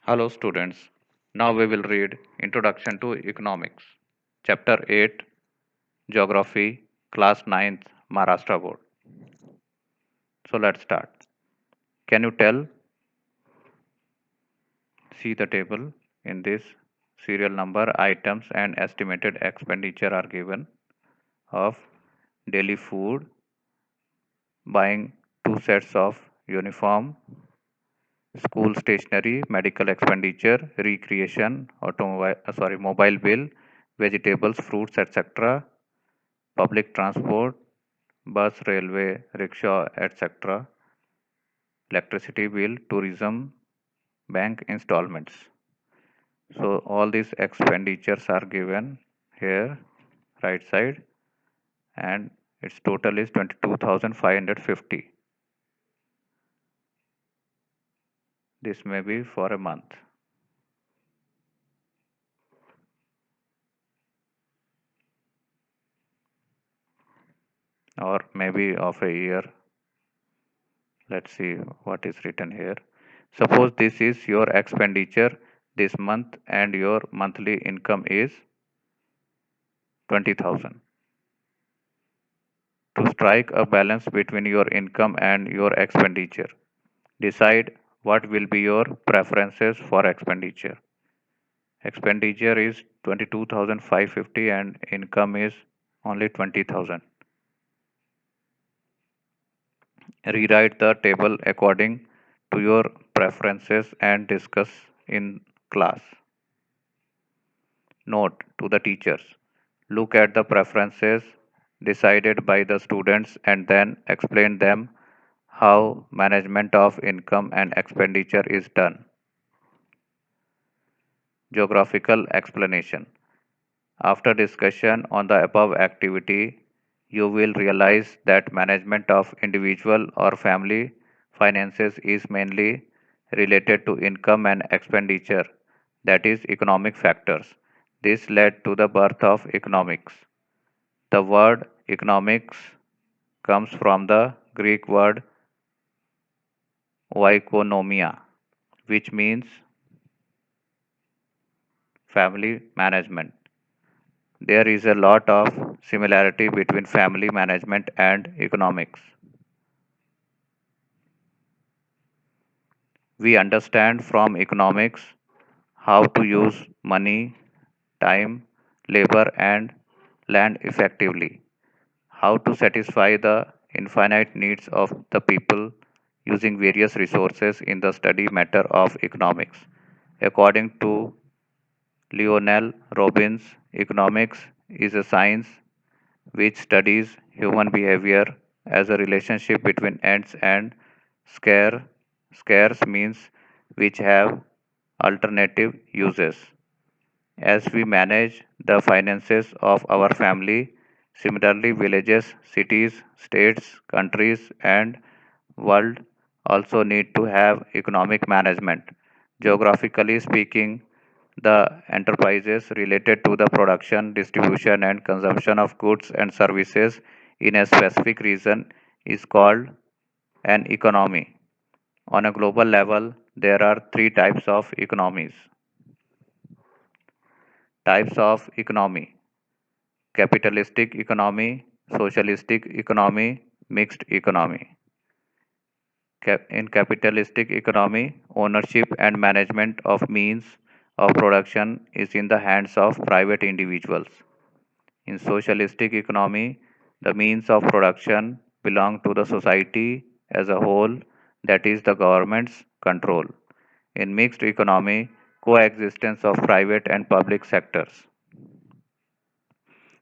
Hello students. Now we will read Introduction to Economics, Chapter 8, Geography, Class 9th, Maharashtra Board. So let's start. Can you tell, see the table in this serial number items and estimated expenditure are given of daily food, buying two sets of uniform, school stationery, medical expenditure, recreation, mobile bill, vegetables, fruits, etc., public transport, bus, railway, rickshaw, etc., electricity bill, tourism, bank installments. So all these expenditures are given here, right side, and its total is 22,550. This may be for a month or maybe of a year. Let's see what is written here. Suppose this is your expenditure this month and your monthly income is 20,000. To strike a balance between your income and your expenditure, decide what will be your preferences for expenditure. Expenditure is 22,550 and income is only 20,000. Rewrite the table according to your preferences and discuss in class. Note to the teachers. Look at the preferences decided by the students and then explain them how management of income and expenditure is done. Geographical explanation. After discussion on the above activity, you will realize that management of individual or family finances is mainly related to income and expenditure, that is, economic factors. This led to the birth of economics. The word economics comes from the Greek word oikonomia, which means family management. There is a lot of similarity between family management and economics. We understand from economics how to use money, time, labor, and land effectively, how to satisfy the infinite needs of the people using various resources in the study matter of economics. According to Lionel Robbins, economics is a science which studies human behavior as a relationship between ends and scare. Scarce means which have alternative uses. As we manage the finances of our family, similarly, villages, cities, states, countries, and world also need to have economic management. Geographically speaking, the enterprises related to the production, distribution, and consumption of goods and services in a specific region is called an economy. On a global level, there are three types of economies. Types of economy: capitalistic economy, socialistic economy, mixed economy. In capitalistic economy, ownership and management of means of production is in the hands of private individuals. In socialistic economy, the means of production belong to the society as a whole, that is, the government's control. In mixed economy, coexistence of private and public sectors.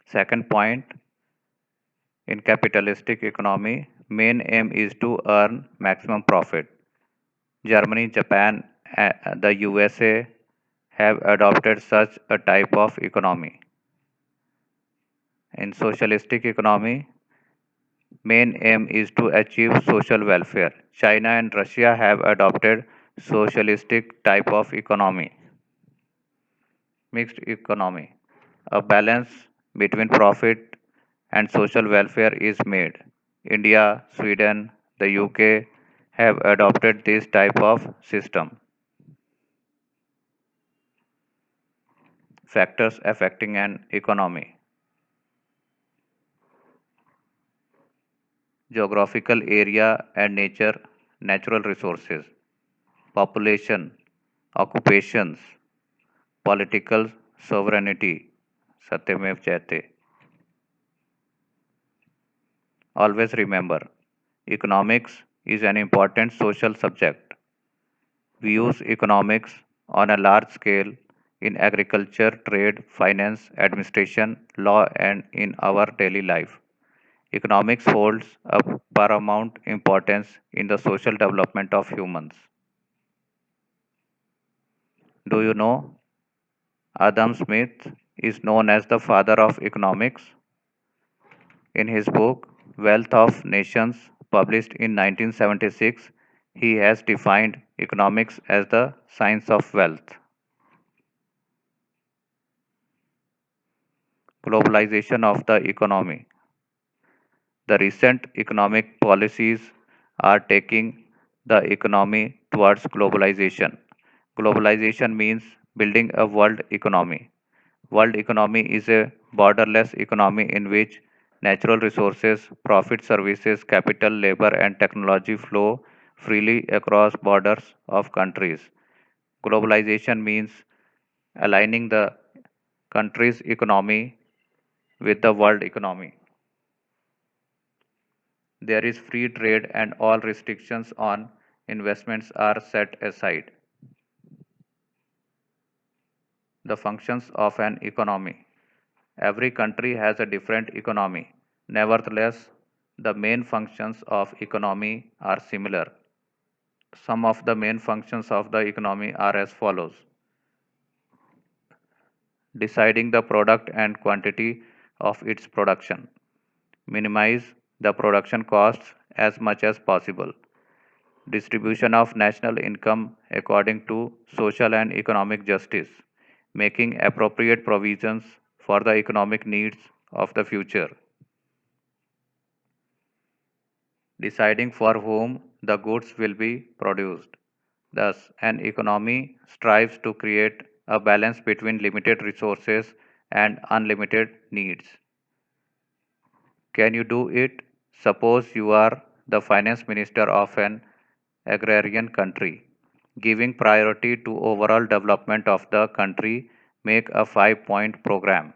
Second point, in capitalistic economy, main aim is to earn maximum profit. Germany, Japan, the USA have adopted such a type of economy. In socialistic economy, main aim is to achieve social welfare. China and Russia have adopted socialistic type of economy. Mixed economy. A balance between profit and social welfare is made. India, Sweden, the UK have adopted this type of system. Factors affecting an economy: geographical area and nature, natural resources, population, occupations, political sovereignty. Satyamev Jayate. Always remember, economics is an important social subject. We use economics on a large scale in agriculture, trade, finance, administration, law, and in our daily life. Economics holds a paramount importance in the social development of humans. Do you know Adam Smith is known as the father of economics? In his book Wealth of Nations, published in 1976, he has defined economics as the science of wealth. Globalization of the economy. The recent economic policies are taking the economy towards globalization. Globalization means building a world economy. World economy is a borderless economy in which natural resources, profit, services, capital, labor, and technology flow freely across borders of countries. Globalization means aligning the country's economy with the world economy. There is free trade and all restrictions on investments are set aside. The functions of an economy. Every country has a different economy. Nevertheless, the main functions of economy are similar. Some of the main functions of the economy are as follows: deciding the product and quantity of its production, minimize the production costs as much as possible, distribution of national income according to social and economic justice, making appropriate provisions for the economic needs of the future, deciding for whom the goods will be produced. Thus, an economy strives to create a balance between limited resources and unlimited needs. Can you do it? Suppose you are the finance minister of an agrarian country. Giving priority to overall development of the country, make a 5-point program.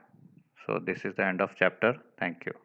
So this is the end of chapter. Thank you.